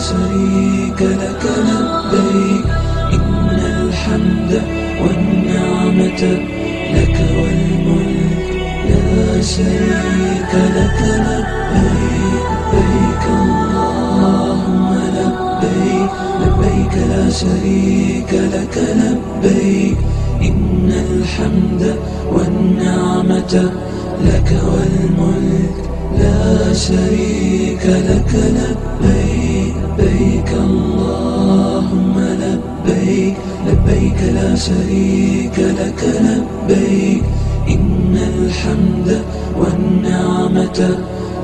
شريك لك لبيك إن الحمد والنعمة لك والملك لا شريك لك لبيك لبيك اللهم لبيك لبيك لا شريك لك لبيك إن الحمد والنعمة لك والملك لا شريك لك لبيك لبيك اللهم لبيك لبيك لا شريك لك لبيك إن الحمد والنعمة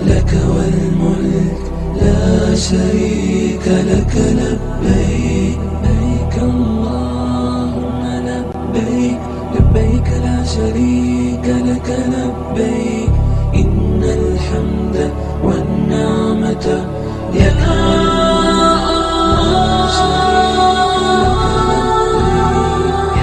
لك والملك لا شريك لك لبيك لبيك اللهم لبيك لبيك لا شريك لك لبيك إن الحمد والنعمة لك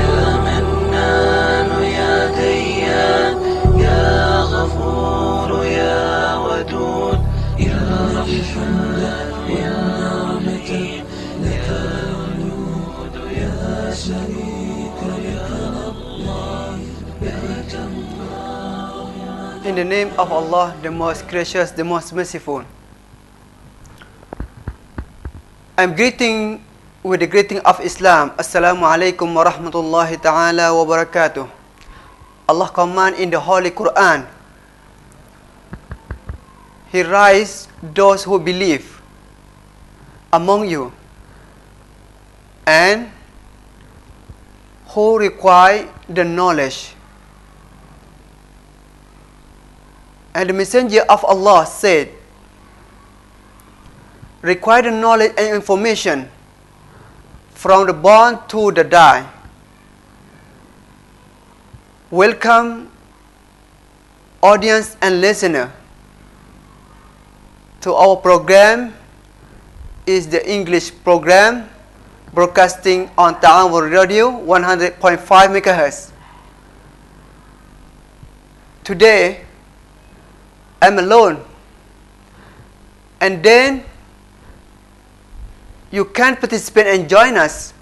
يا منان يا ديان يا غفور يا ودود يا رحمن والنعمة لك الوجود يا شريك لك الله بيت الله. In the name of Allah, the most gracious, the most merciful. I am greeting with the greeting of Islam. Assalamu alaikum wa rahmatullahi ta'ala wa barakatuh. Allah command in the Holy Quran. He writes those who believe among you and who require the knowledge. And the Messenger of Allah said, require the knowledge and information from the born to the die. Welcome, audience and listener, to our program is the English program broadcasting on Taawoon Radio 100.5 MHz. Today, I'm alone, and then you can participate and join us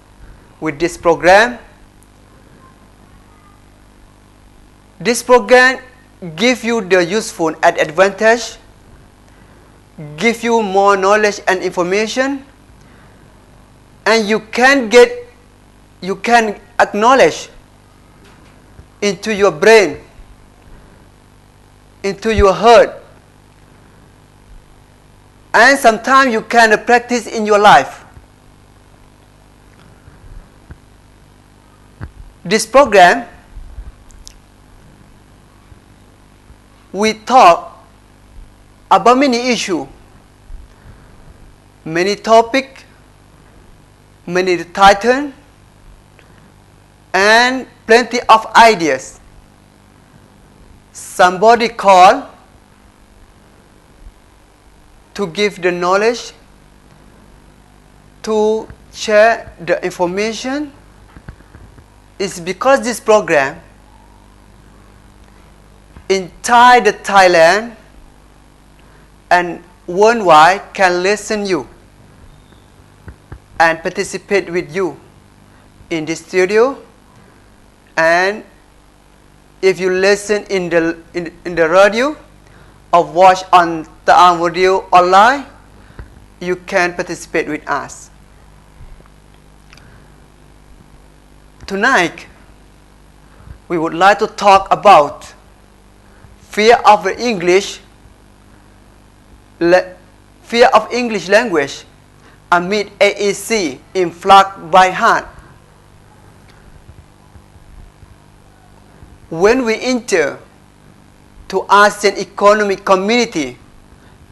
with this program. This program gives you the useful and advantage, give you more knowledge and information, and you can acknowledge into your brain, into your heart, and sometimes you can practice in your life. This program, we talk about many issues, many topics, many titles, and plenty of ideas. Somebody called to give the knowledge, to share the information. It's because this program inside the Thailand and worldwide can listen you and participate with you in the studio, and if you listen in the radio or watch on Taawoon Radio online, you can participate with us. Tonight, we would like to talk about fear of English language amid AEC in flood by heart. When we enter to ASEAN Economic Community,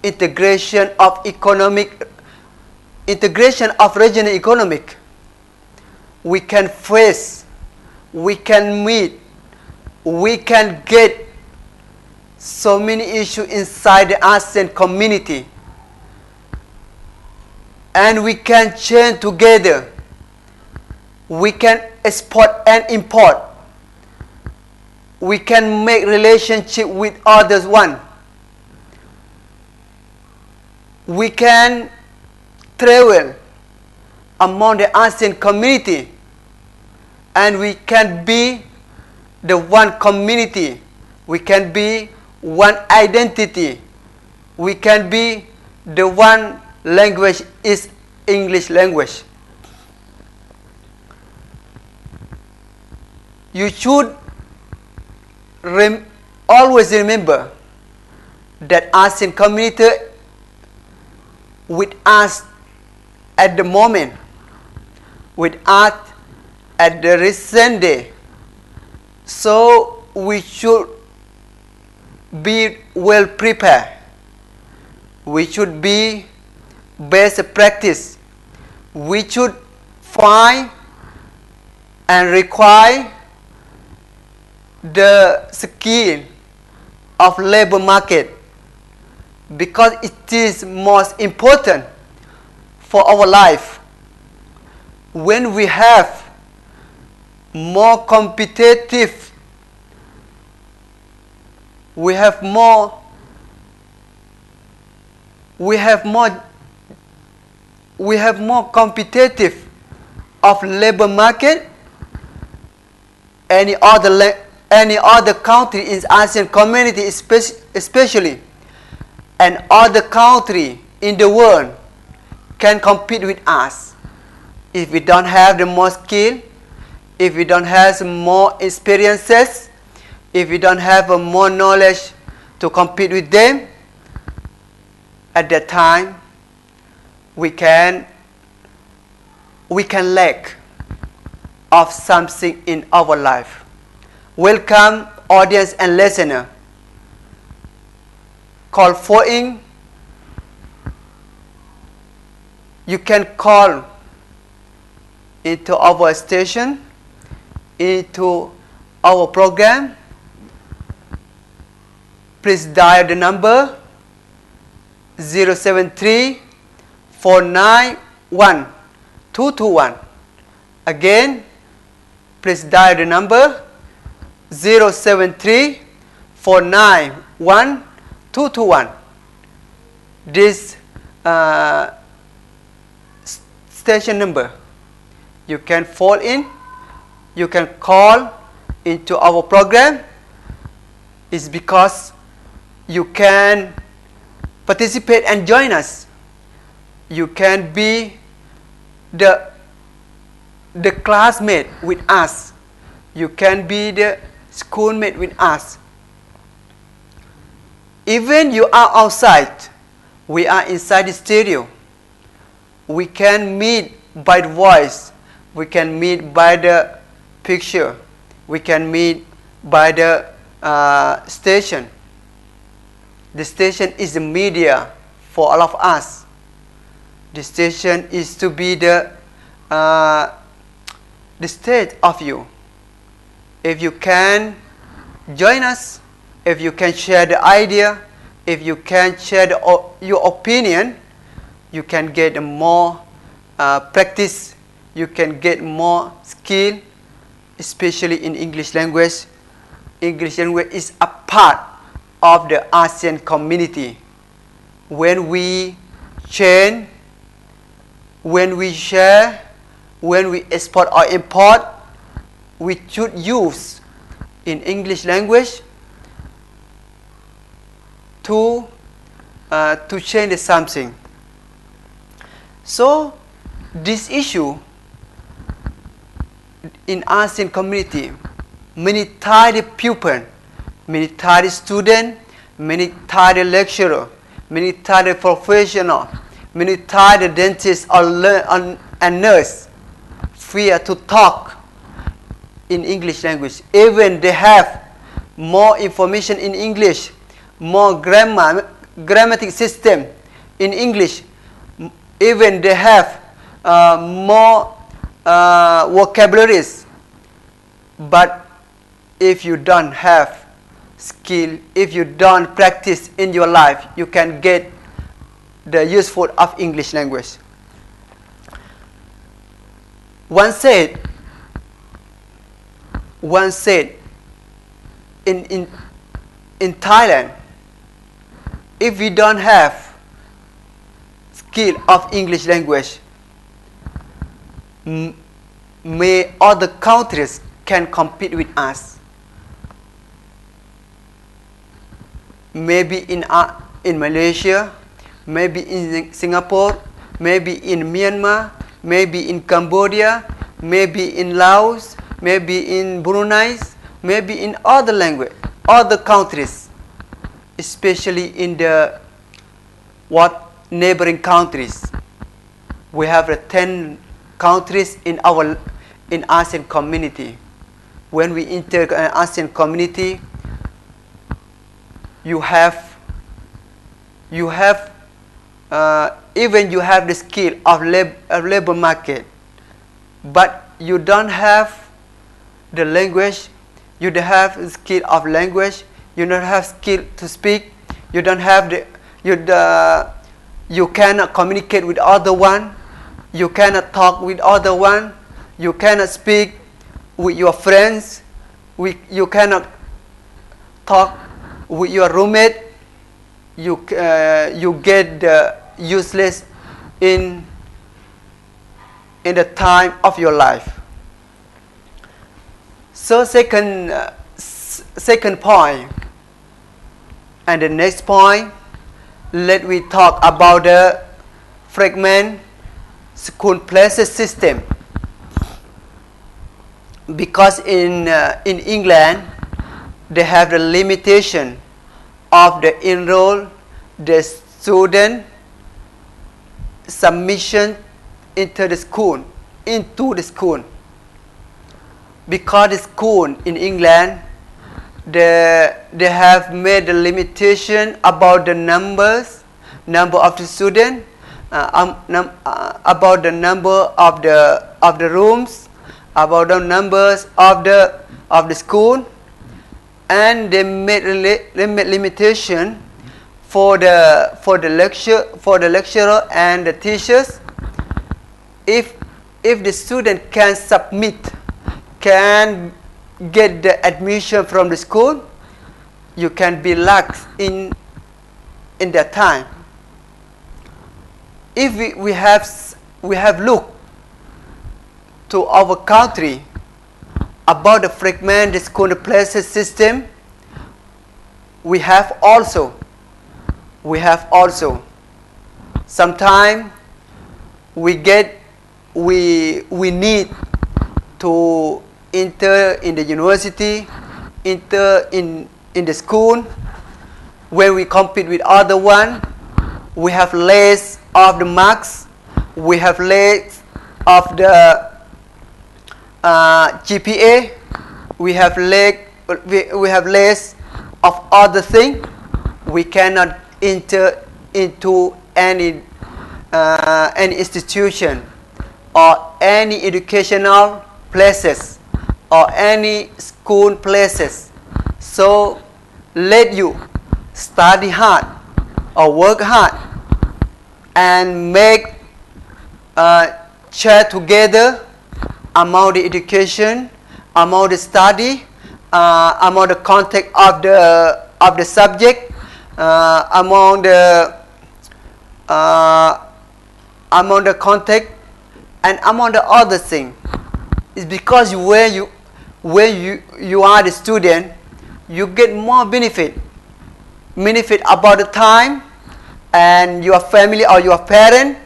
integration of regional economic, we can face, we can meet, we can get so many issues inside the ASEAN community, and we can change together. We can export and import. We can make relationship with others one. We can travel among the ASEAN community, and we can be the one community, we can be one identity, we can be the one language is English language. You should always remember that ASEAN community with us at the moment, with us at the recent day. So we should be well prepared. We should be best practice. We should find and require the skill of labor market, because it is most important for our life. When we have more competitive, we have more competitive of labor market. Any other country in ASEAN community especially, and other country in the world can compete with us. If we don't have the more skill, if we don't have some more experiences, if we don't have more knowledge to compete with them, at that time we can lack of something in our life. Welcome audience and listener. Call for in. You can call into our station, into our program. Please dial the number 073 491 221. Again, please dial the number 073 491 221. This station number, you can phone in, you can call into our program. It's because you can participate and join us. You can be the classmate with us. You can be the schoolmate with us. Even you are outside, we are inside the studio. We can meet by the voice. We can meet by the picture. We can meet by the station. The station is the media for all of us. The station is to be the state of you. If you can join us, if you can share the idea, if you can share your opinion, you can get more practice, you can get more skill, especially in English language. English language is a part of the ASEAN community. When we change, when we share, when we export or import, we should use in English language to change something. So this issue in ASEAN community, many Thai pupils, many Thai students, many Thai lecturers, many Thai professionals, many Thai dentists and nurses fear to talk in English language. Even they have more information in English, more grammatic system in English. Even they have more vocabularies. But if you don't have skill, if you don't practice in your life, you can get the useful of English language. One said in Thailand, if we don't have skill of English language. May other countries can compete with us. Maybe in Malaysia, maybe in Singapore, maybe in Myanmar, maybe in Cambodia, maybe in Laos, maybe in Brunei, maybe in other countries, especially in the neighboring countries. We have 10 countries in ASEAN community. When we enter an ASEAN community, you have even you have the skill of labor market, but you don't have the language, you don't have the skill of language, you don't have skill to speak, you don't have you cannot communicate with other one, you cannot talk with other one, you cannot speak with your friends, you cannot talk with your roommate, you get useless in the time of your life. So second point, and the next point, let we talk about the fragment school places system. Because in England, they have the limitation of the enroll the student submission into the school. Because the school in England, they have made the limitation about the number of the students, about the number of the rooms, about the numbers of the school, and they made limitation for the lecturer and the teachers. If the student can get the admission from the school, you can be lax in that time. If we have looked to our country about the fragment school places system, we have also sometimes we need to enter in the university, enter in the school. When we compete with other one, we have less of the marks, we have less of the GPA, we have less of other thing. We cannot enter into any institution or any educational places or any school places. So let you study hard or work hard and make share together among the education, among the study, among the content of the subject, among the context, and among the other thing. It's because when you are the student, you get more benefit about the time, and your family or your parent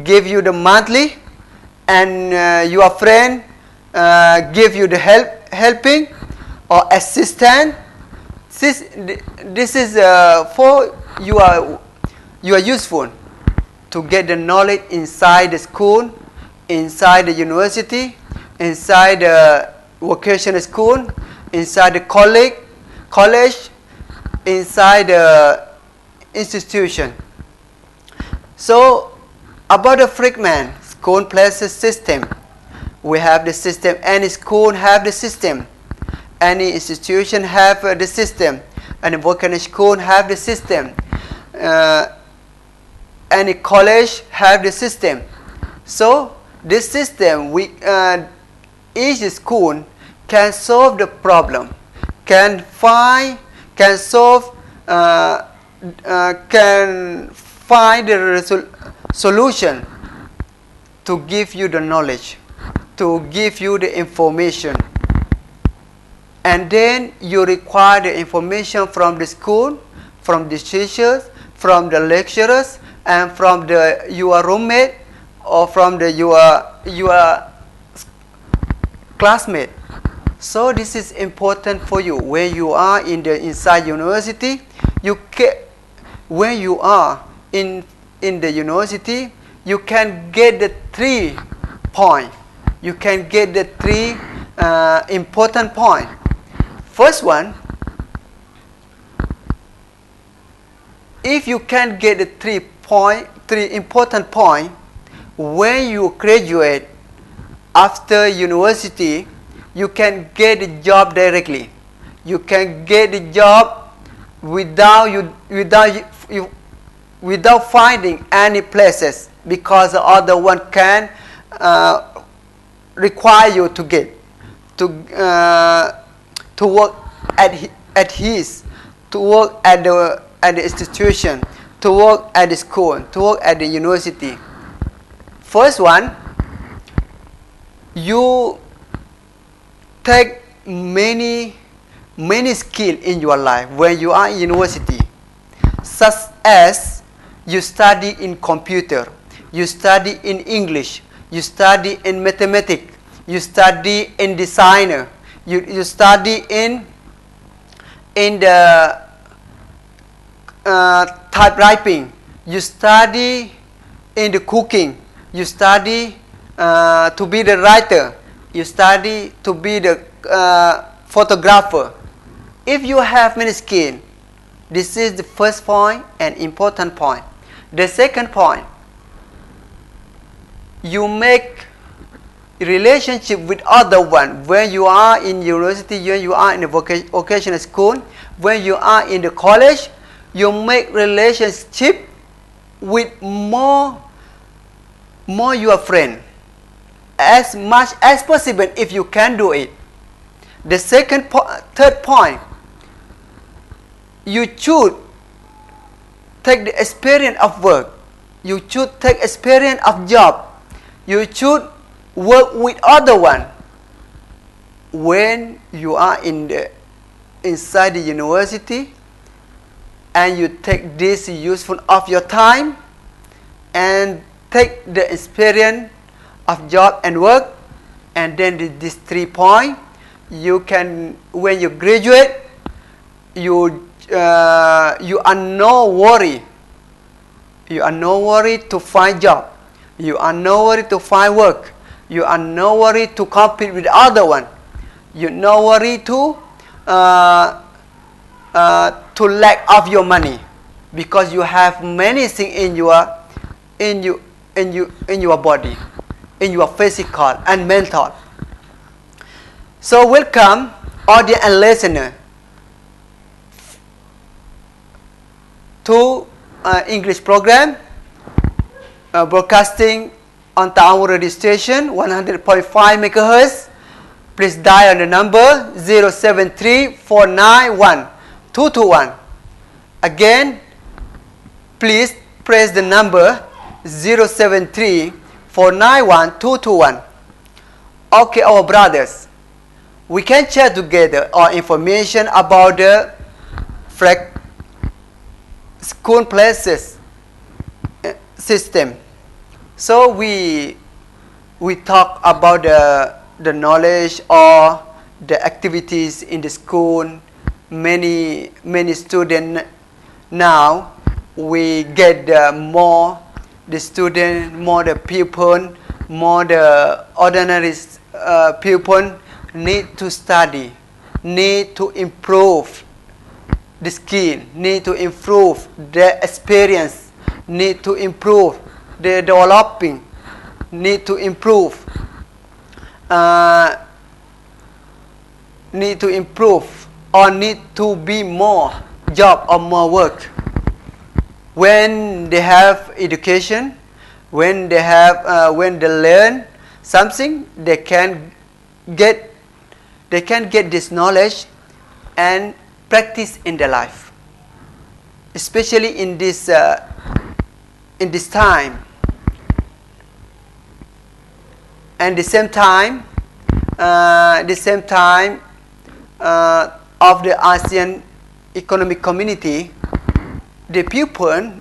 give you the monthly, and your friend give you the helping or assistance. This is for you are useful to get the knowledge inside the school, inside the university, inside the vocational school, inside the college, inside the institution. So about the fragment school places system, we have the system. Any school have the system, any institution have the system, any vocational school have the system, any college have the system. So this system, each school can solve the problem, can find the solution to give you the knowledge, to give you the information. And then you require the information from the school, from the teachers, from the lecturers, and from your roommate or from your classmate. So this is important for you. When you are inside university, when you are in the university, you can get the 3 points. You can get the 3 important points. First one, if you can get the 3 important points, when you graduate after university, you can get a job directly. You can get a job without finding any places, because the other one can require you to get to work at his, to work at the institution, to work at the school, to work at the university. First one, you take many skills in your life when you are in university, such as you study in computer, you study in English, you study in mathematics, you study in designer, you study in the typewriting, you study in the cooking, you study to be the writer, you study to be the photographer. If you have many skills, this is the first point and important point. The second point, you make relationship with other one. When you are in university, when you are in the vocational school, when you are in the college, you make relationship with more your friend, as much as possible if you can do it. The third point, you should take the experience of work, you should take experience of job, you should work with other one. When you are inside the university, and you take this useful of your time and take the experience of job and work, and then these 3 points, you can, when you graduate, you are no worry. You are no worry to find job. You are no worry to find work. You are no worry to compete with other one. You no worry to lack of your money, because you have many things in your body, in your physical and mental. So welcome audience and listener to English program broadcasting on Taawoon radio station 100.5 MHz. Please dial on the number 073-491-221. Again, please press the number 073-491-221. Okay, our brothers, we can share together our information about the school places system. So we talk about the knowledge or the activities in the school. Many students now, we get more the student, more the pupil, more the ordinary pupil need to study, need to improve the skill, need to improve their experience, need to improve their developing, need to improve or need to be more job or more work. When they have education, when they learn something, they can get this knowledge and practice in their life. Especially in this time, and the same time of the ASEAN economic community, the people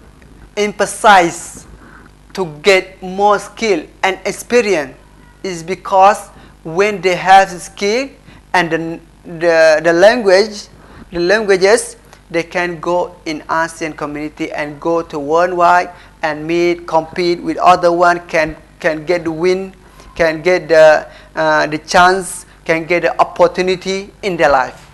emphasize to get more skill and experience is because when they have skill and the languages, they can go in ASEAN community and go to worldwide and meet, compete with other one, can get the win, can get the chance, can get the opportunity in their life.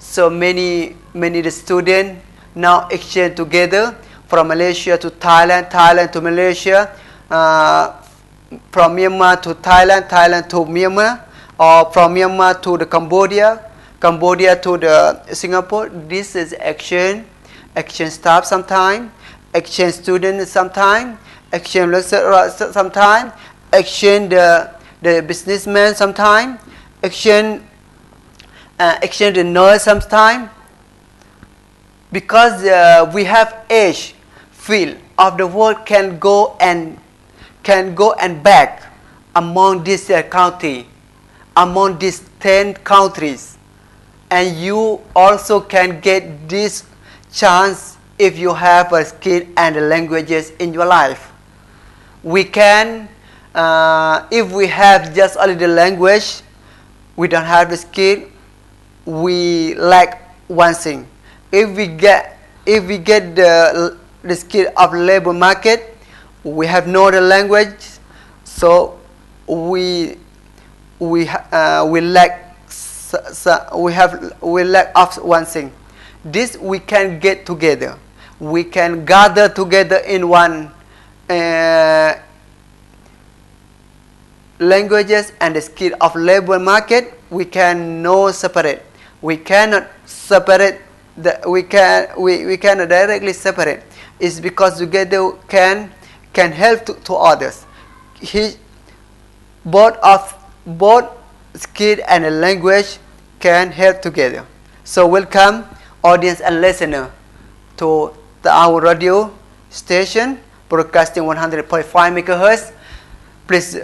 So many the students now exchange together from Malaysia to Thailand, Thailand to Malaysia, from Myanmar to Thailand, Thailand to Myanmar, or from Myanmar to the Cambodia to the Singapore. This is exchange staff sometime, exchange students sometime, exchange lecturer sometime, exchange the businessman sometime, exchange the nurse sometime. Because we have age field of the world can go and back among these country, among these 10 countries, and you also can get this chance if you have a skill and languages in your life. We can, if we have just only the language, we don't have the skill, we lack one thing. If we get the skill of labor market, we have no the language, so we lack of one thing. This we can get together. We can gather together in one languages and the skill of labor market. We can no separate. We cannot separate. We cannot directly separate. It's because together can help to others. Both skill and language can help together. So welcome audience and listener to our radio station broadcasting 100.5 MHz. Please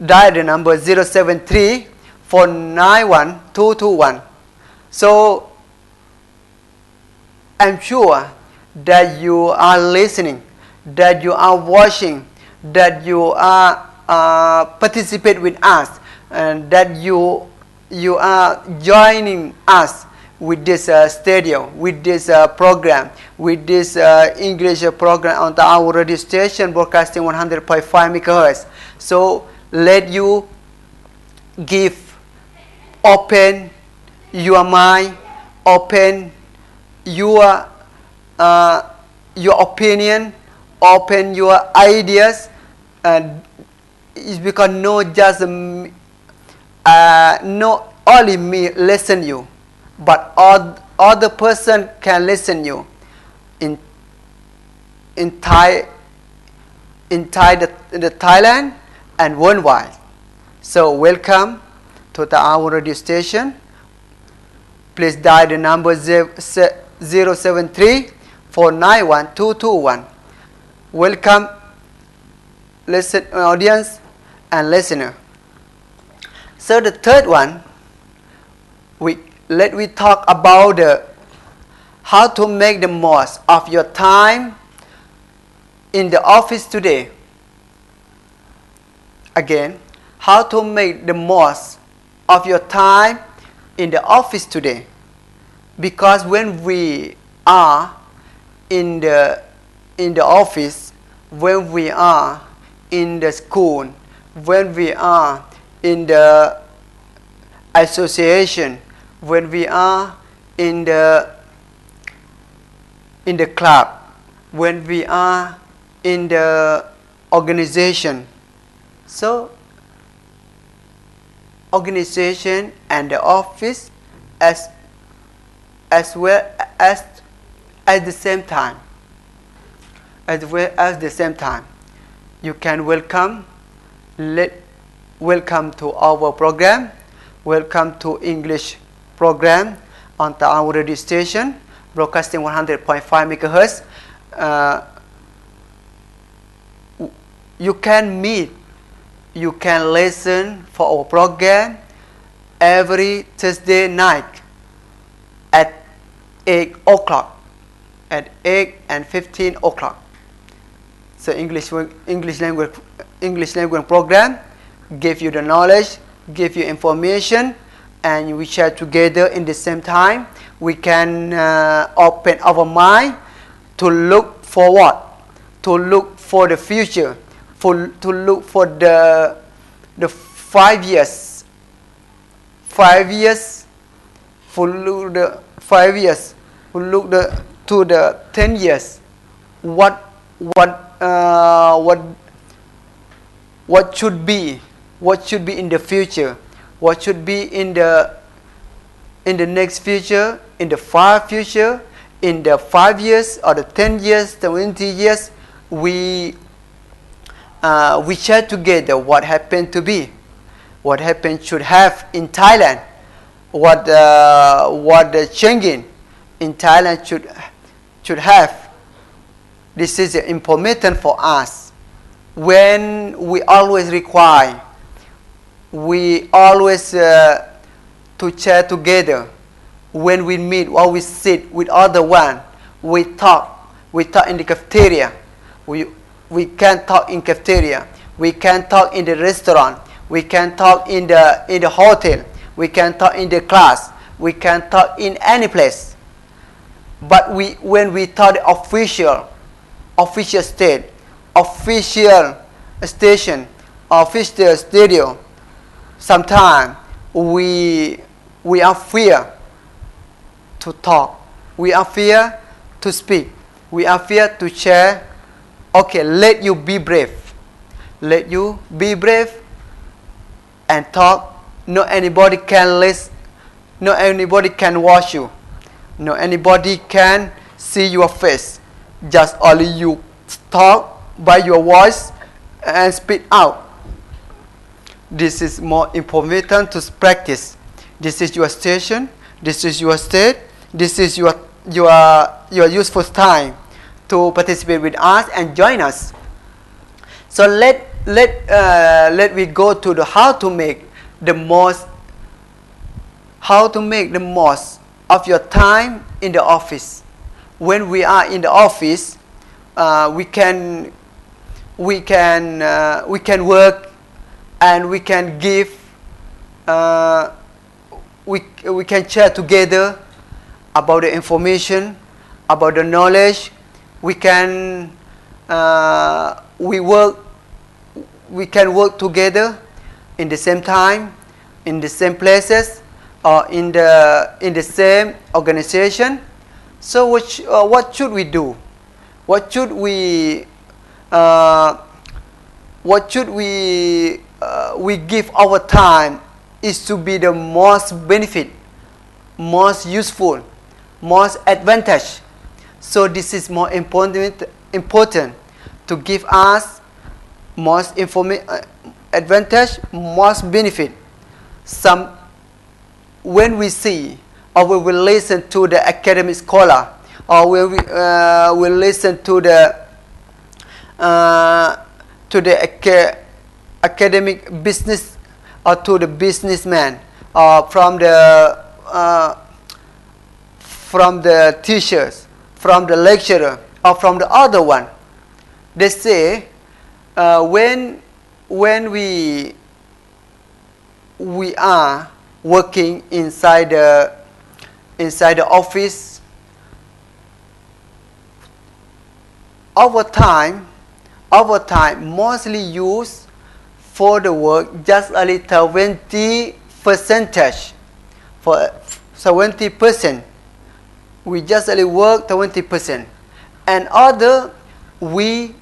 dial the number 073 491 221. So I'm sure that you are listening, that you are watching, that you are participate with us, and that you are joining us with this studio, with this program, with this English program on our radio station broadcasting 100.5 MHz. So let you open your mind, open your opinion, open your ideas. It's because not only me listen you, but other person can listen you in Thailand and worldwide. So welcome to our radio station. Please dial the number 073 491 221. Welcome audience and listener. So the third one, let we talk about how to make the most of your time in the office today. Again, how to make the most of your time in the office today. Because when we are in the office, when we are in the school, when we are in the association, when we are in the club, when we are in the organization. So organization and the office as well as at the same time. As well as the same time, you can welcome to our program. Welcome to English program on our radio station broadcasting 100.5 MHz. You can meet you can listen for our program every Thursday night at 8 o'clock, at 8 and 15 o'clock. So English language program give you the knowledge, give you information, and we share together in the same time. We can open our mind to look forward, to look for the future, to look for the 5 years, 5 years, for look the 5 years, for look to the 10 years. What should be in the future? What should be in the next future, in the far future, in the 5 years or the 10 years, 20 years? We share together what happened to be, what happened should have in Thailand, what the changing in Thailand should have. This is important for us. When we always require, we always to share together. When we meet or we sit with other one, we talk in the cafeteria. We can talk in cafeteria. We can talk in the restaurant. We can talk in the hotel. We can talk in the class. We can talk in any place. But when we talk the official state, official station, official studio, sometimes we are fear to talk. We are fear to speak. We are fear to share. Okay, let you be brave. Let you be brave and talk. Not anybody can listen. Not anybody can watch you. Not anybody can see your face. Just only you talk by your voice and speak out. This is more important to practice. This is your station. This is your state. This is your useful time to participate with us and join us. So let we go to the how to make the most of your time in the office. When we are in the office, we can work and we can give. We can share together about the information, about the knowledge. We can work together in the same time, in the same places, or in the same organization. So what should we do? What should we give our time is to be the most benefit, most useful, most advantage. So this is more important to give us most advantage, most benefit. When we see or we will listen to the academic scholar, or when we will listen to the academic business, or to the businessman, or from the teachers, from the lecturer, or from the other one. They say when we are working inside the office, our time mostly used for the work just a little 20%. For 70%, we just only work 20%, and other we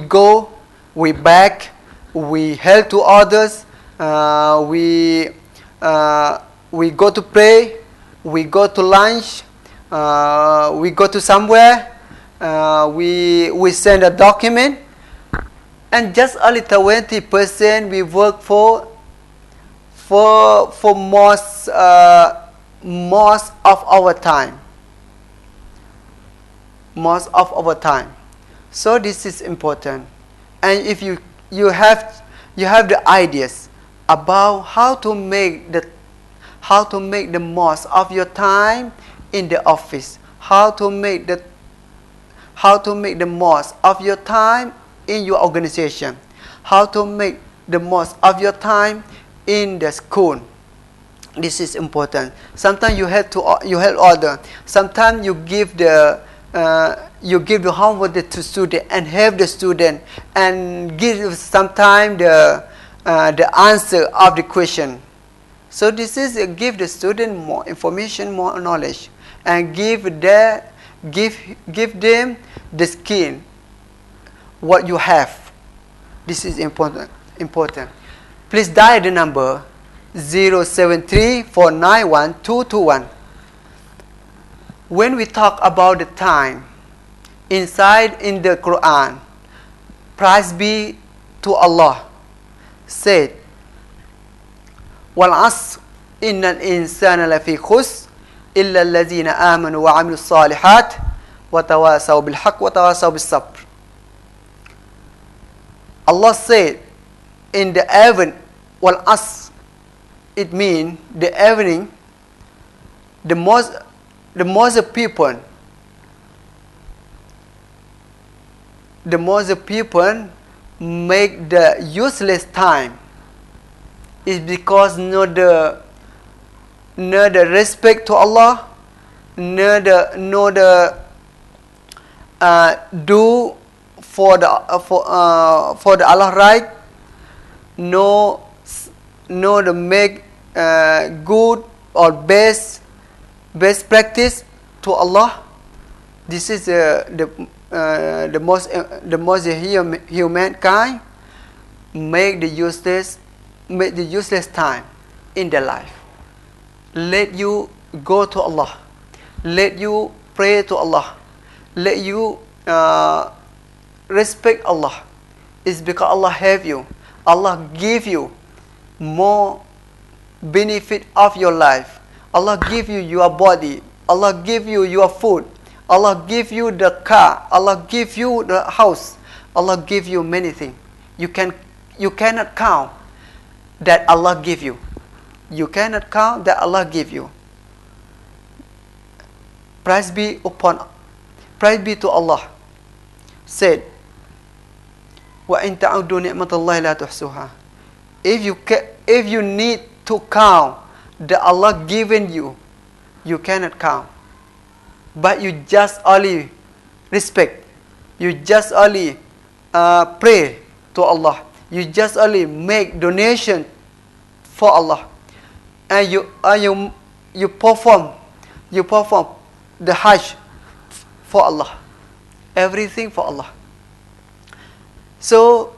go, we back, we help to others. We go to pray, we go to lunch, we go to somewhere, we send a document, and just only 20% we work for most of our time. Most of our time. So this is important. And if you have the ideas about how to make the most of your time in the office, how to make the most of your time in your organization, how to make the most of your time in the school. This is important. Sometimes you have order. Sometimes you give the homework to student and have the student and give sometimes the answer of the question. So this is give the student more information, more knowledge, and give them the skill what you have. This is important. Please dial the number 073-491-221. When we talk about the time inside in the Quran, praise be to Allah, said, وَالْعَصْرِ إِنَّ الْإِنسَانَ لَفِي خُسْرٍ إِلَّا الَّذِينَ آمَنُوا وَعَمِلُوا الصَّالِحَاتِ وَتَوَاصَوْا بِالْحَقِّ وَتَوَاصَوْا بِالصَّبْرِ. Allah said in the heaven, وَالْعَصْرِ, it means the evening, the most people make the useless time is because not the respect to Allah, not the do for the Allah right, no the make good or best practice to Allah. This is the most humankind make the useless time in their life. Let you go to Allah. Let you pray to Allah. Let you respect Allah. It's because Allah have you. Allah give you more benefit of your life. Allah give you your body. Allah give you your food. Allah give you the car. Allah give you the house. Allah give you many things. You cannot count that Allah give you. You cannot count that Allah give you. Praise be to Allah. Said, وَإِن تَعُدُّوا نِعْمَةَ اللَّهِ لَا تُحْصُوهَا. If you need to count that Allah given you, you cannot count. But you just only respect. You just only pray to Allah. You just only make donation for Allah, and you perform the Hajj for Allah, everything for Allah. So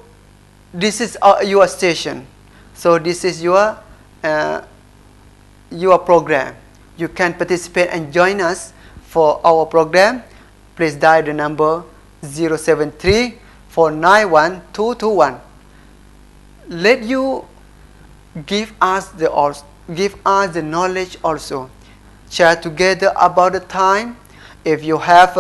this is your station. So this is your program. You can participate and join us for our program. Please dial the number 073-491-221. Let you give us the knowledge also. Share together about the time. If you have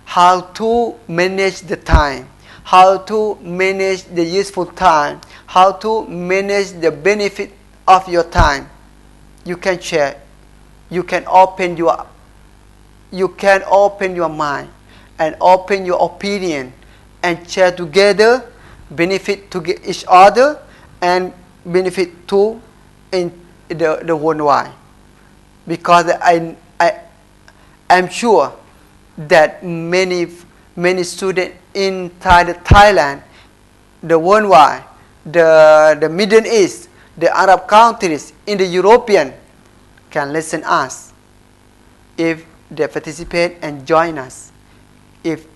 how to manage the time, how to manage the useful time, how to manage the benefit of your time, you can share. You can open your mind and open your opinion and share together, benefit to each other and benefit to in the worldwide. Because I'm sure that many students in Thailand, the worldwide, the Middle East, the Arab countries, in the European can listen us if they participate and join us. If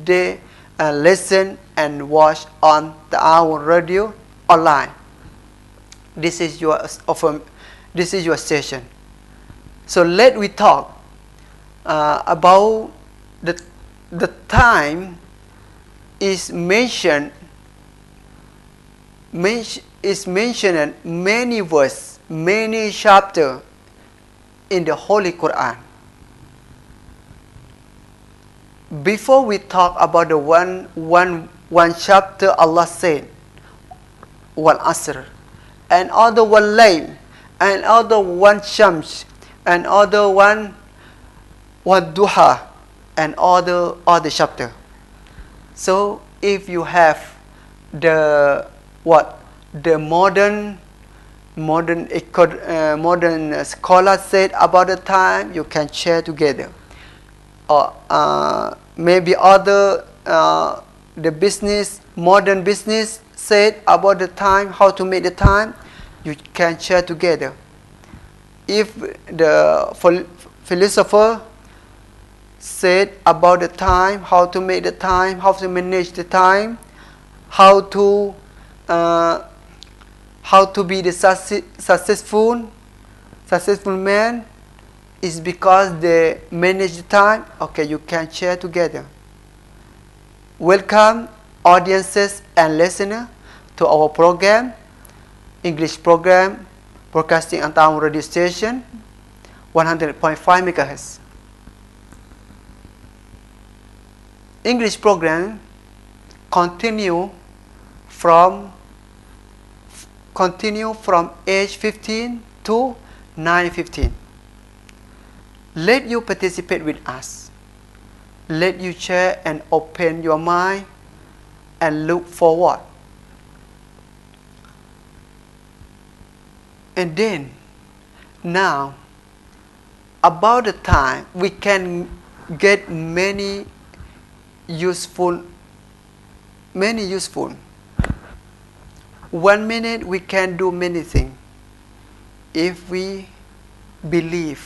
they listen and watch on the Taawoon radio online. This is your session. So let we talk about the time is mentioned in many verses, many chapters in the Holy Quran. before we talk about the one chapter, Allah said, wal asr, and other one layl, and other one shams, and other one duha, and other chapter. So if you have the modern scholar said about the time, you can share together. Or maybe other the modern business said about the time, how to make the time, you can share together. If the philosopher said about the time, how to make the time, how to manage the time, how to be the successful man, is because they manage the time. Okay, you can share together. Welcome audiences and listeners to our program, English program, broadcasting on Taawoon radio station, 100.5 MHz. English program continue from age 15 to 9-15. Let you participate with us. Let you share and open your mind and look forward. And then, now, about the time, we can get many useful. 1 minute we can do many things if we believe,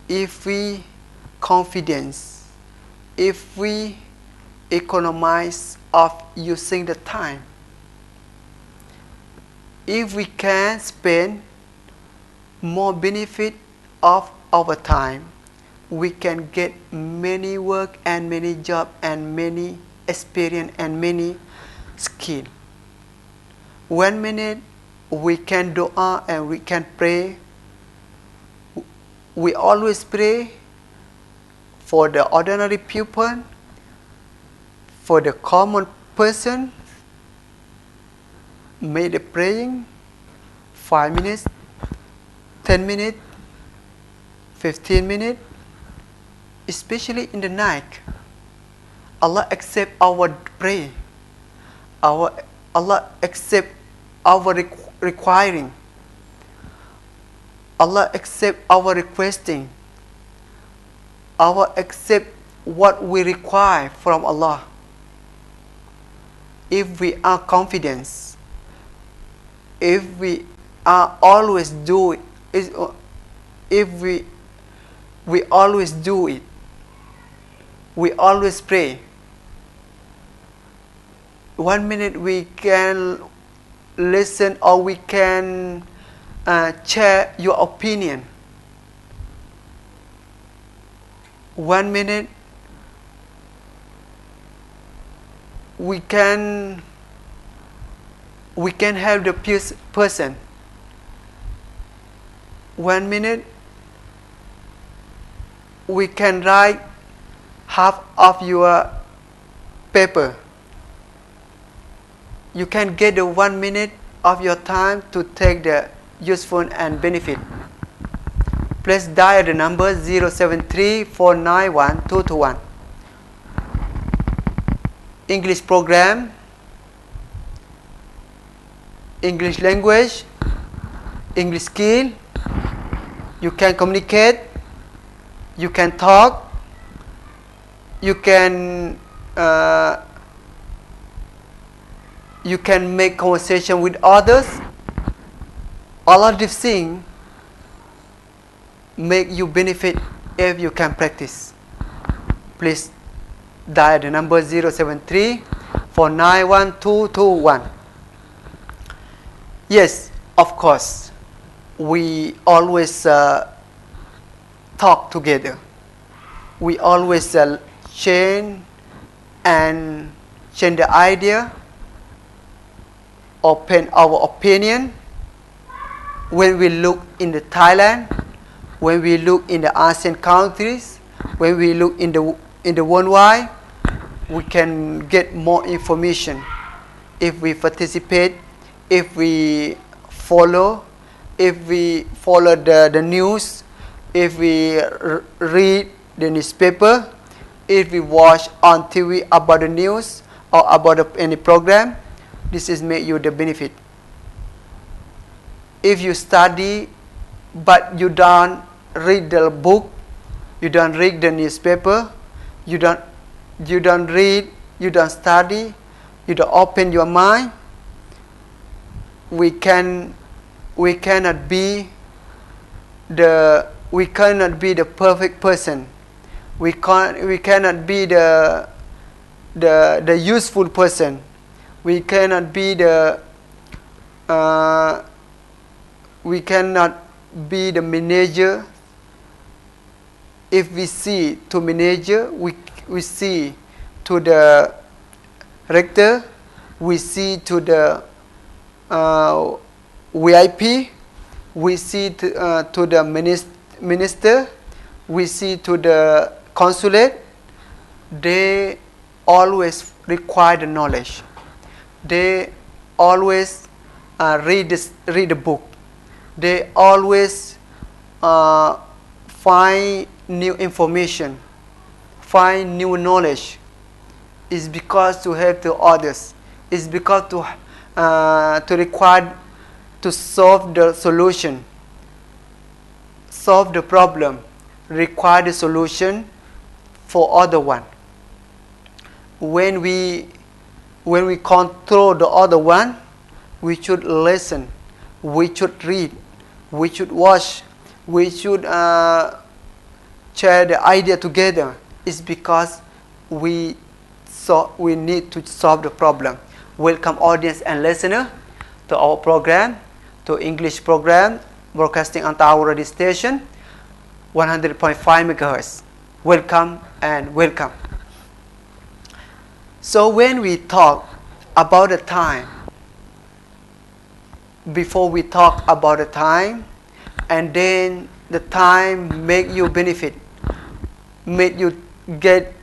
if we confidence, if we economize of using the time. If we can spend more benefit of our time, we can get many work and many job and many experience and many skill. 1 minute we can dua and we can pray. We always pray for the ordinary people, for the common person. May the praying 5 minutes, 10 minutes, 15 minutes, especially in the night. Allah accept our prayer. Allah accept our requiring. Allah accept our requesting. Allah accept what we require from Allah. If we are confident, if we are always do it, if we always do it, we always pray. 1 minute we can listen or we can share your opinion. 1 minute we can help the person. 1 minute we can write half of your paper. You can get the 1 minute of your time to take the useful and benefit. Please dial the number 073-491-221. English program, English language, English skill. You can communicate, you can talk, you can make conversation with others. All of these things make you benefit if you can practice. Please dial the number 073-491-221. Yes, of course, we always talk together. We always change the idea, open our opinion. When we look in the Thailand, when we look in the ASEAN countries, when we look in the in the worldwide, we can get more information if we participate, if we follow the news, if we read the newspaper, if we watch on TV about the news or about any program. This is make you the benefit. If you study but you don't read the book, you don't read the newspaper, you don't read, you don't study, you don't open your mind, we cannot be the perfect person. We cannot be the useful person. We cannot be the manager. If we see to manager, we see to the rector, we see to the VIP, we see to the minister, we see to the consulate. They always require the knowledge. They always read the book. They always find new information, find new knowledge. It's because to help the others. It's because to require to solve the solution, solve the problem, require the solution for other one. When we control the other one, we should listen, we should read, we should watch, we should share the idea together. It's because we need to solve the problem. Welcome audience and listener to our program, to English program, broadcasting on Taawoon radio station, 100.5 MHz. Welcome and welcome. So when we talk about the time, before we talk about the time, and then the time make you benefit, make you get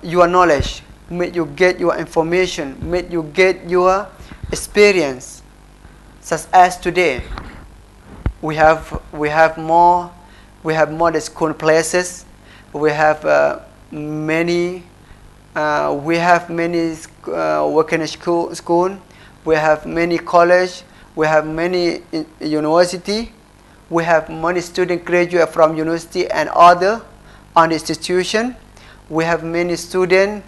your knowledge, make you get your information, make you get your experience. Such as today, we have more the school places. We have many working school. We have many college. We have many university. We have many students graduate from university and other institution. We have many students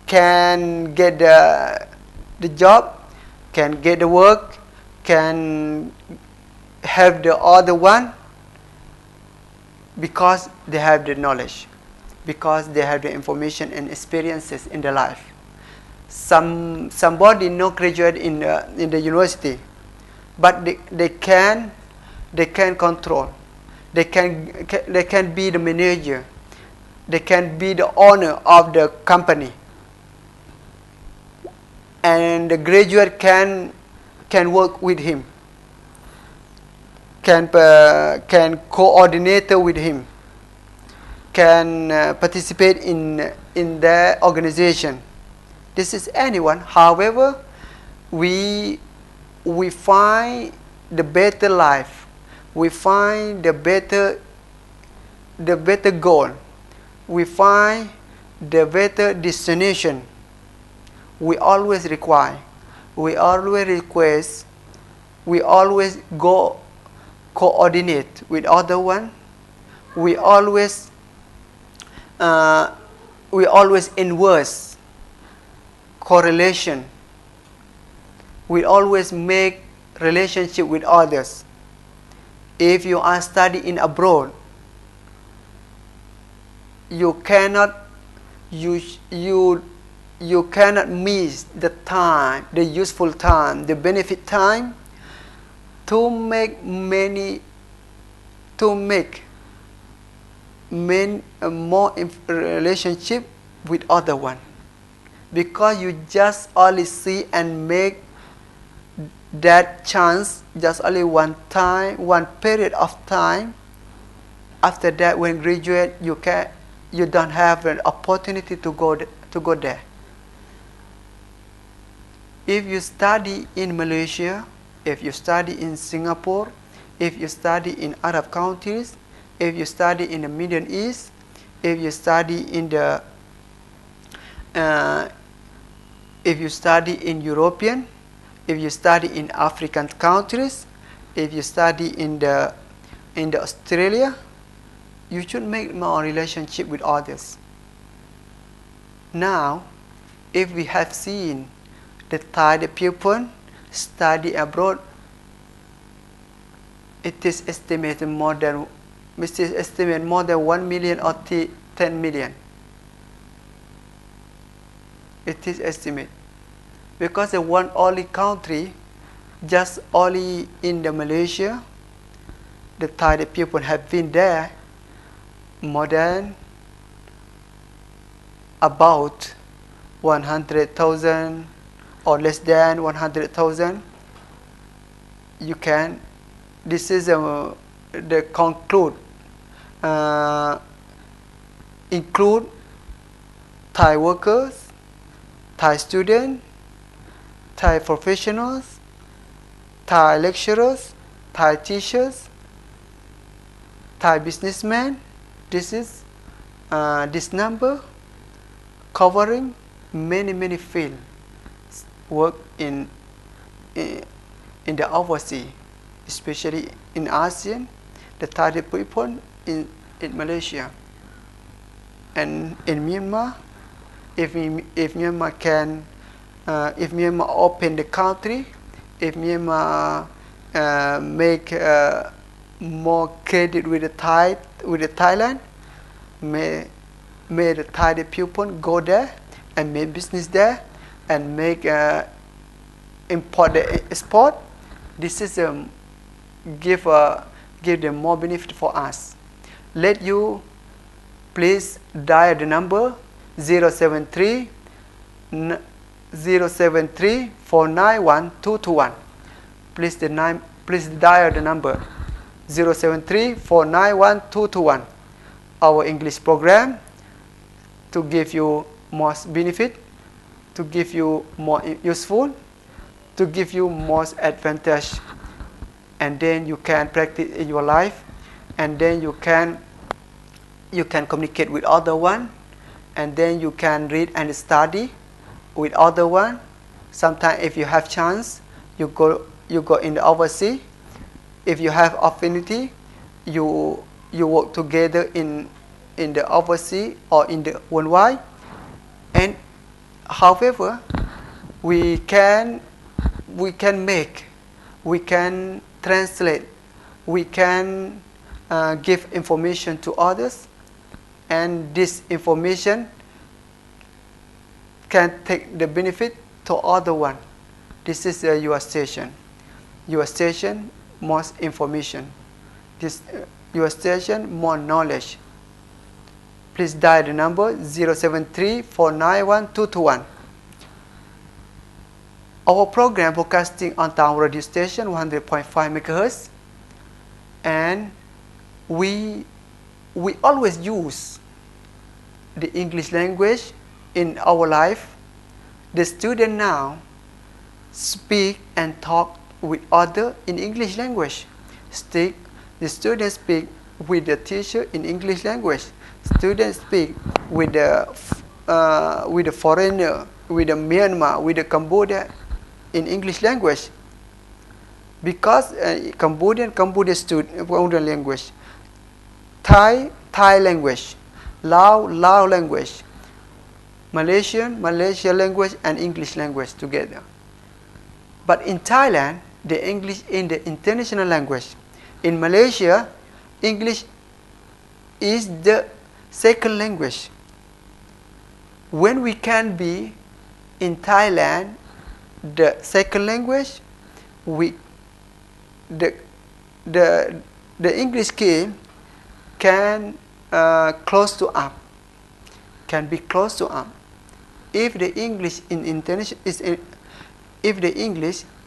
can get the job, can get the work, can have the other one because they have the knowledge, because they have the information and experiences in their life. Somebody not graduate in the university, but they can control. They can be the manager. They can be the owner of the company. And the graduate can work with him, can coordinate with him, can participate in their organization. This is anyone. However, we find the better life, we find the better goal, we find the better destination. We always require, we always request, we always go coordinate with other one. We always inverse correlation. We always make relationship with others. If you are studying abroad, you cannot miss the time, the useful time, the benefit time to make more relationship with other one, because you just only see and make that chance just only one time, one period of time After that, when graduate, you don't have an opportunity to go there. If you study in Malaysia, if you study in Singapore, if you study in Arab countries, if you study in the Middle East, if you study if you study in European, if you study in African countries, if you study in the Australia, you should make more relationship with others. Now, if we have seen the Thai people study abroad, it is estimated more than 1 million or 10 million. It is estimated because the one only country, just only in the Malaysia, the Thai people have been there more than about 100,000 or less than 100,000. You can. This is the conclude. Include Thai workers, Thai students, Thai professionals, Thai lecturers, Thai teachers, Thai businessmen. This is this number covering many fields work in the overseas, especially in ASEAN, the Thai people in Malaysia and in Myanmar. If Myanmar can, if Myanmar open the country, if Myanmar make more credit with the Thailand, may the Thai people go there and make business there and make import the export. This is give them more benefit for us. Let you please dial the number 073 491 221. Please dial the number 073 491 221. Our English program to give you more benefit, to give you more useful, to give you more advantage, and then you can practice in your life, and then you can communicate with other one, and then you can read and study with other one. Sometimes if you have chance, you go in the overseas. If you have affinity, you work together in the overseas or in the worldwide. And however, we can make, we can translate, we can give information to others, and this information can take the benefit to other one. This is your station. Your station, more information. This your station, more knowledge. Please dial the number 073 491 221. Our program broadcasting on Taawoon radio station 100.5 MHz, and we always use the English language in our life. The student now speak and talk with other in English language. The students speak with the teacher in English language. Students speak with the foreigner, with the Myanmar, with the Cambodia in English language. Because Cambodian language, Thai language, Lao language, Malaysia language, and English language together. But in Thailand, the English is the international language. In Malaysia, English is the second language. When we can be in Thailand, the second language, the English key can close to up, can be close to up. If the English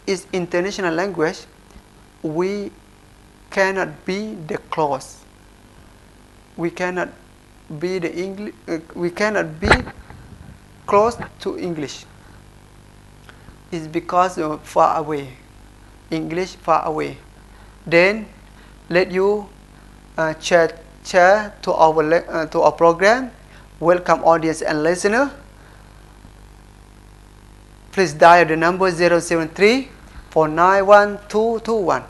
is international language, we cannot be the close. we cannot be the English. We cannot be close to English. It's because of far away. English far away. Then let you share to our program. Welcome audience and listener. Please dial the number 073-491-221.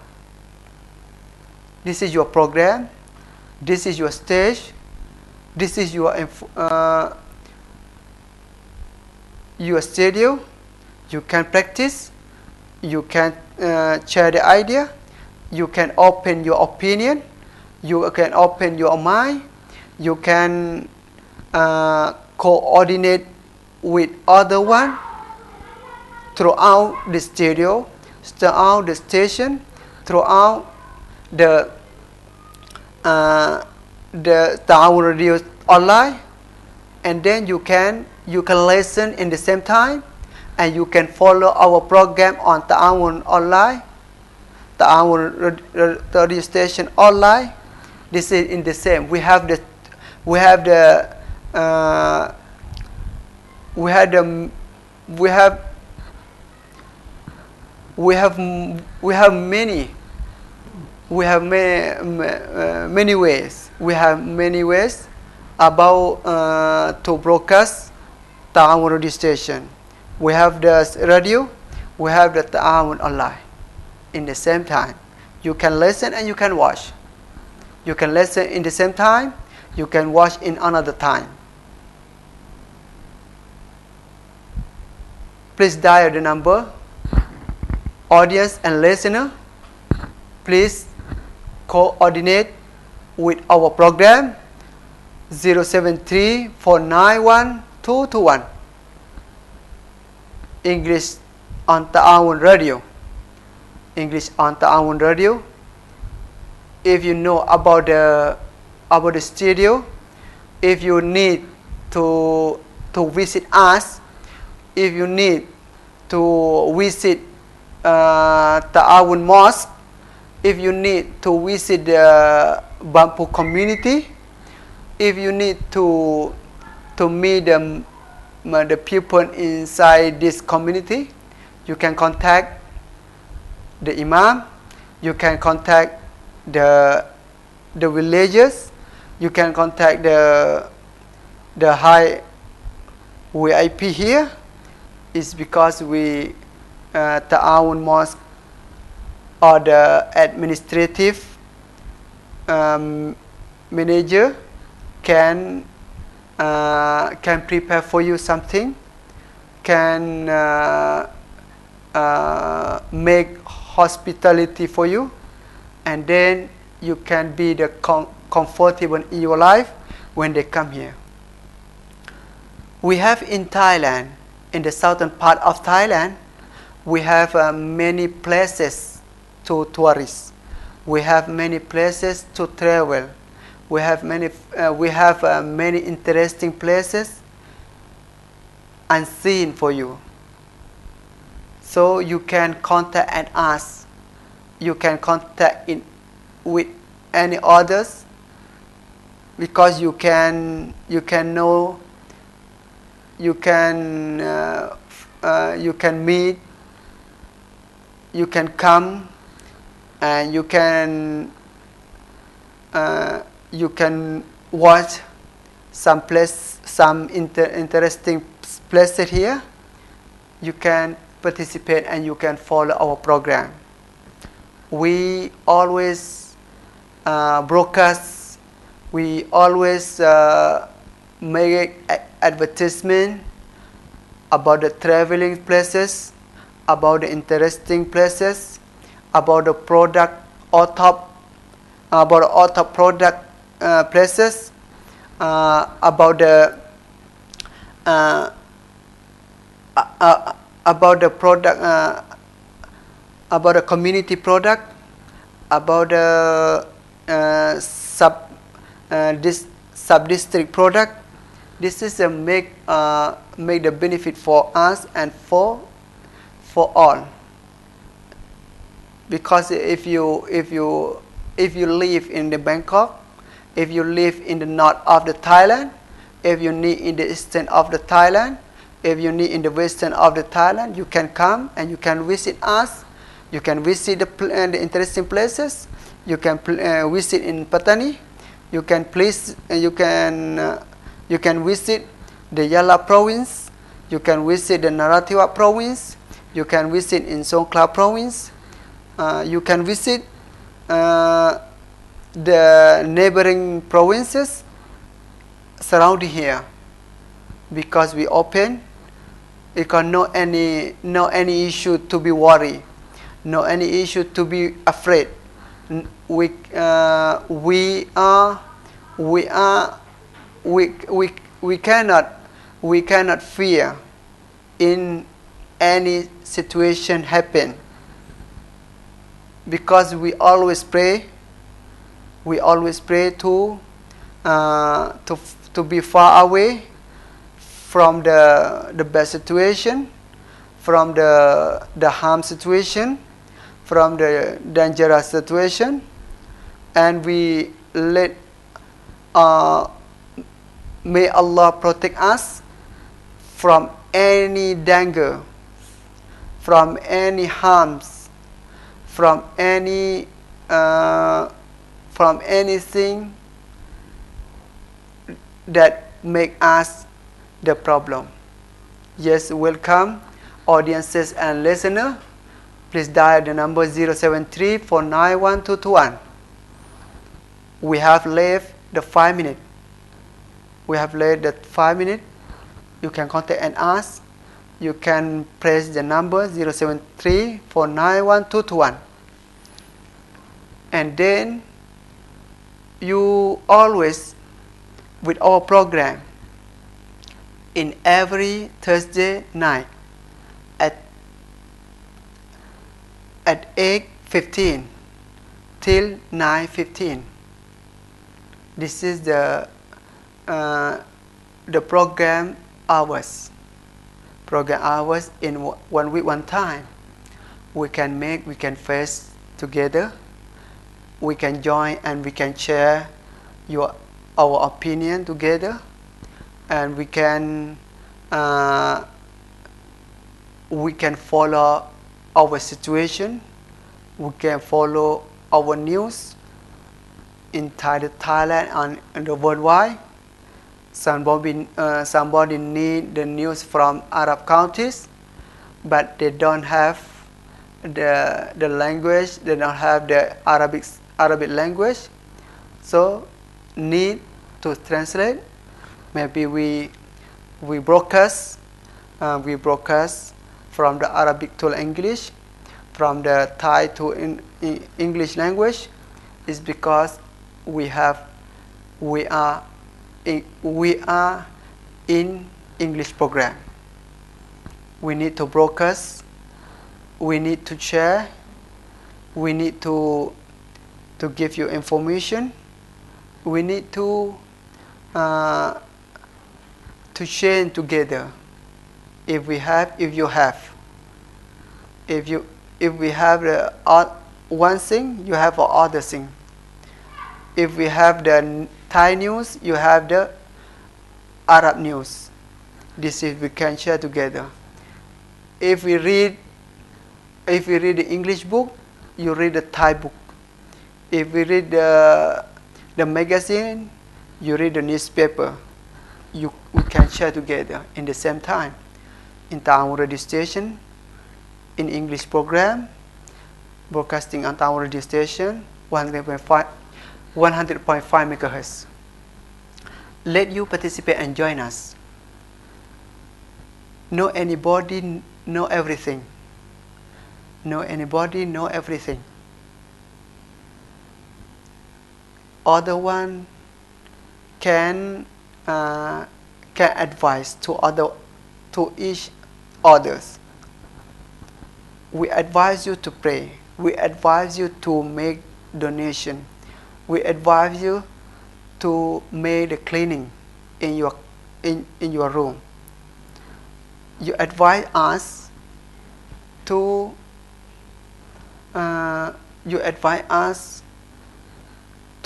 This is your program. This is your stage. This is your studio. You can practice. You can share the idea. You can open your opinion. You can open your mind. You can coordinate with other one throughout the studio, throughout the station, throughout the Taawoon radio online, and then you can listen in the same time, and you can follow our program on Taawoon online, Taawoon radio station online. This is in the same. We have many ways. We have many ways about to broadcast Taawoon radio station. We have the radio. We have the Taawoon online. In the same time, you can listen and you can watch. You can listen in the same time. You can watch in another time. Please dial the number. Audience and listener, please coordinate with our program 073-491-221. English on Taawoon radio. English on Taawoon radio. If you know about the studio, if you need to visit us, if you need to visit Taawoon Mosque, if you need to visit the Bampu community, if you need to meet the people inside this community, you can contact the imam, you can contact the villagers, you can contact the high VIP here. It's because we Taawoon Mosque or the administrative manager can prepare for you something, can make hospitality for you, and then you can be the comfortable in your life when they come here. We have in Thailand, in the southern part of Thailand, we have many places to tourists. We have many places to travel. We have many interesting places unseen for you. So you can contact us. You can contact with any others, because you can know, you can meet, you can come, and you can watch some interesting places here. You can participate and you can follow our program. We always broadcast. We always make advertisement about the traveling places, about the interesting places, about the product or top product places, about the product, about the community product, about the sub-district product. This is a make the benefit for us and for all. Because if you live in the Bangkok, If you live in the north of the Thailand, if you need in the eastern of the Thailand, if you need in the western of the Thailand, you can come and you can visit us. You can visit the interesting places. You can visit in Pattani. You can visit the Yala province. You can visit the Narathiwat province. You can visit in Songkhla province. You can visit the neighboring provinces surrounding here, because we open. Because no any issue to be worried, no any issue to be afraid. We cannot fear in any situation happen, because we always pray. We always pray to be far away from the bad situation, from the harm situation, from the dangerous situation, and we let may Allah protect us from any danger, from any harms, from anything that make us the problem. Yes, welcome audiences and listeners. Please dial the number 073-491-221. We have left the 5 minutes. We have left the 5 minutes. You can contact and ask. You can press the number 073-491-221. And then you always with our program in every Thursday night at 8:15 till 9:15. This is the program hours. Program hours in 1 week, 1 time. We can face together. We can join and we can share our opinion together, and we can follow our situation. We can follow our news in Thailand and the worldwide. Somebody need the news from Arab countries, but they don't have the language. They don't have the Arabic language, so need to translate. Maybe we broadcast from the Arabic to English, from the Thai to English language. Is because we are in English program. We need to broadcast. We need to share. We need to give you information. We need to share together. If we have one thing, you have other thing. If we have the Thai news, you have the Arab news. This is we can share together. If we read the English book, you read the Thai book. If we read the magazine, you read the newspaper. We can share together in the same time. In Taawoon radio station, in English program, broadcasting on Taawoon radio station, 100.5 MHz. Let you participate and join us. Know anybody, know everything. Know anybody, know everything. Other one can advise to each others. We advise you to pray. We advise you to make donation. We advise you to make the cleaning in your room. You advise us to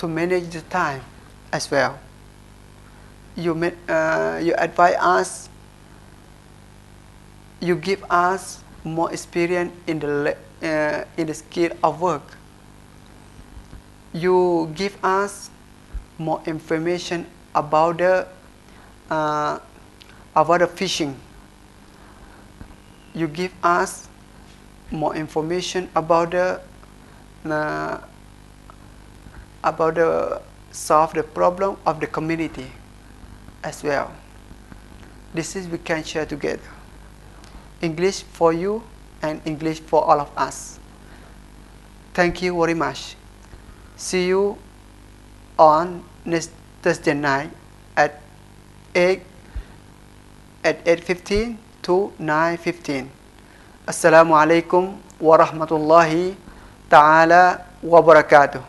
manage the time. as well. You advise us, you give us more experience in the skill of work. You give us more information about the fishing. You give us more information about the solve the problem of the community as well. This is we can share together. English for you and English for all of us. Thank you very much. See you on next Thursday night at 8:15 to 9:15. Assalamu alaikum wa rahmatullahi ta'ala wa barakatuh.